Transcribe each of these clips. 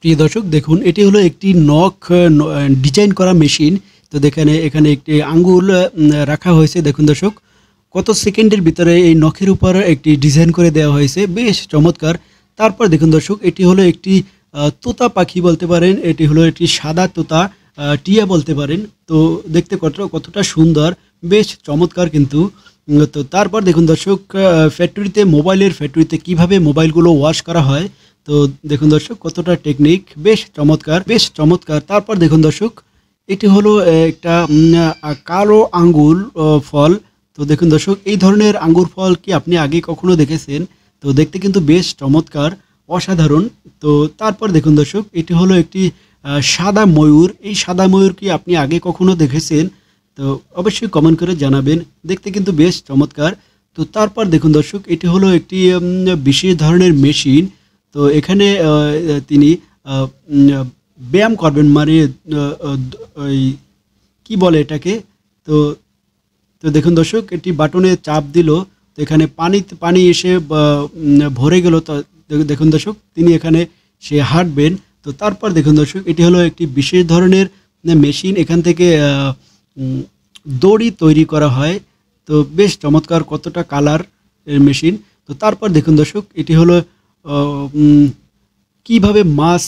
প্রিয় দর্শক দেখুন, এটি হলো একটি নখ ডিজাইন করা মেশিন। তো এখানে একটি আঙ্গুল রাখা হয়েছে। দেখুন দর্শক, কত সেকেন্ডের ভিতরে এই নখের উপর একটি ডিজাইন করে দেওয়া হয়েছে, বেশ চমৎকার। তারপর দেখুন দর্শক, এটি হলো একটি তোতা পাখি বলতে পারেন, এটি হলো একটি সাদা তোতা, টিয়া বলতে পারেন। তো দেখতে কতটা সুন্দর, বেশ চমৎকার কিন্তু। তো তারপর দেখুন দর্শক, মোবাইলের ফ্যাক্টরিতে কিভাবে মোবাইলগুলো ওয়াশ করা হয়। তো দেখুন দর্শক, কতটা টেকনিক, বেশ চমৎকার, বেশ চমৎকার। তারপর দেখুন দর্শক, এটি হলো একটা কালো আঙ্গুর ফল। তো দেখুন দর্শক, এই ধরনের আঙ্গুর ফল কি আপনি আগে কখনো দেখেছেন? তো দেখতে কিন্তু বেশ চমৎকার, অসাধারণ। তো তারপর দেখুন দর্শক, এটি হলো একটি সাদা ময়ূর। এই সাদা ময়ূর কি আপনি আগে কখনো দেখেছেন? তো অবশ্যই কমেন্ট করে জানাবেন, দেখতে কিন্তু বেশ চমৎকার। তো তারপর দেখুন দর্শক, এটি হলো একটি বিশেষ ধরনের মেশিন। তো এখানে তিনি ব্যায়াম করবেন, মানে ওই কী বলে এটাকে। তো তো দেখুন দর্শক, এটি বাটনে চাপ দিল, তো এখানে পানি এসে ভরে গেল। তো দেখুন দর্শক, তিনি এখানে সে হাঁটবেন। তো তারপর দেখুন দর্শক, এটি হলো একটি বিশেষ ধরনের মেশিন। এখান থেকে দড়ি তৈরি করা হয়। তো বেশ চমৎকার, কতটা কালার এর মেশিন। তো তারপর দেখুন দর্শক, এটি হলো কিভাবে মাছ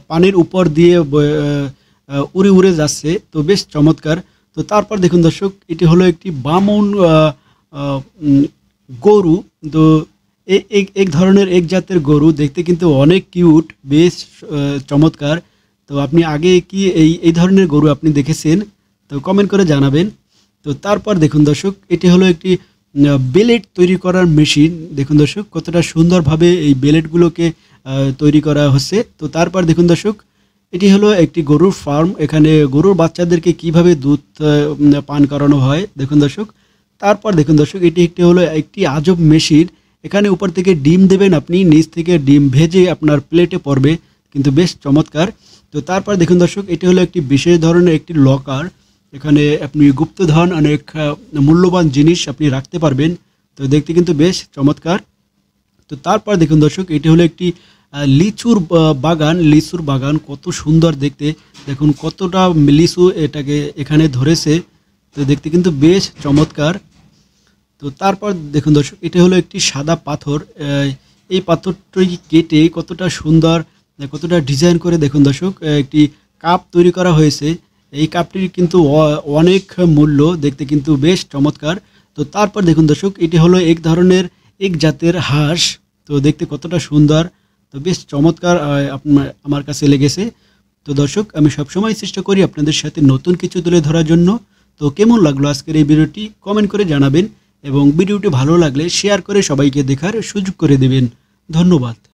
পানির উপর দিয়ে উড়ে উড়ে যাচ্ছে। তো বেশ চমৎকার। তো তারপর দেখুন দর্শক, এটি হলো একটি বামন গরু। তো এক ধরনের এক জাতের গরু, দেখতে কিন্তু অনেক কিউট, বেশ চমৎকার। তো আপনি আগে কি এই ধরনের গরু আপনি দেখেছেন? তো কমেন্ট করে জানাবেন। তো তারপর দেখুন দর্শক, এটি হলো একটি বেলেট তৈরি করার মেশিন। দেখুন দর্শক, কতটা সুন্দরভাবে এই বেলেটগুলোকে তৈরি করা হচ্ছে। তো তারপর দেখুন দর্শক, এটি হলো একটি গরুর ফার্ম। এখানে গরুর বাচ্চাদেরকে কিভাবে দুধ পান করানো হয়, দেখুন দর্শক। তারপর দেখুন দর্শক, এটি হলো একটি আজব মেশিন। এখানে উপর থেকে ডিম দেবেন আপনি, নিচ থেকে ডিম ভেজে আপনার প্লেটে পড়বে, কিন্তু বেশ চমৎকার। তো তারপর দেখুন দর্শক, এটি হলো একটি বিশেষ ধরনের একটি লকার। এখানে আপনি গুপ্তধন, অনেক মূল্যবান জিনিস আপনি রাখতে পারবেন। তো দেখতে কিন্তু বেশ চমৎকার। তো তারপর দেখুন দর্শক, এটি হলো একটি লিচুর বাগান, কত সুন্দর দেখতে। দেখুন কতটা লিচু এখানে ধরেছে। তো দেখতে কিন্তু বেশ চমৎকার। তো তারপর দেখুন দর্শক, এটি হলো একটি সাদা পাথর। এই পাথরটি কেটে কতটা সুন্দর, কতটা ডিজাইন করে দেখুন দর্শক একটি কাপ তৈরি করা হয়েছে। এই কাপটির কিন্তু অনেক মূল্য, দেখতে কিন্তু বেশ চমৎকার। তো তারপর দেখুন দর্শক, এটি হলো এক জাতের হাঁস। তো দেখতে কতটা সুন্দর, তো বেশ চমৎকার আমার কাছে লেগেছে। তো দর্শক, আমি সবসময় চেষ্টা করি আপনাদের সাথে নতুন কিছু তুলে ধরার জন্য। তো কেমন লাগলো আজকের এই ভিডিওটি, কমেন্ট করে জানাবেন, এবং ভিডিওটি ভালো লাগলে শেয়ার করে সবাইকে দেখার সুযোগ করে দেবেন। ধন্যবাদ।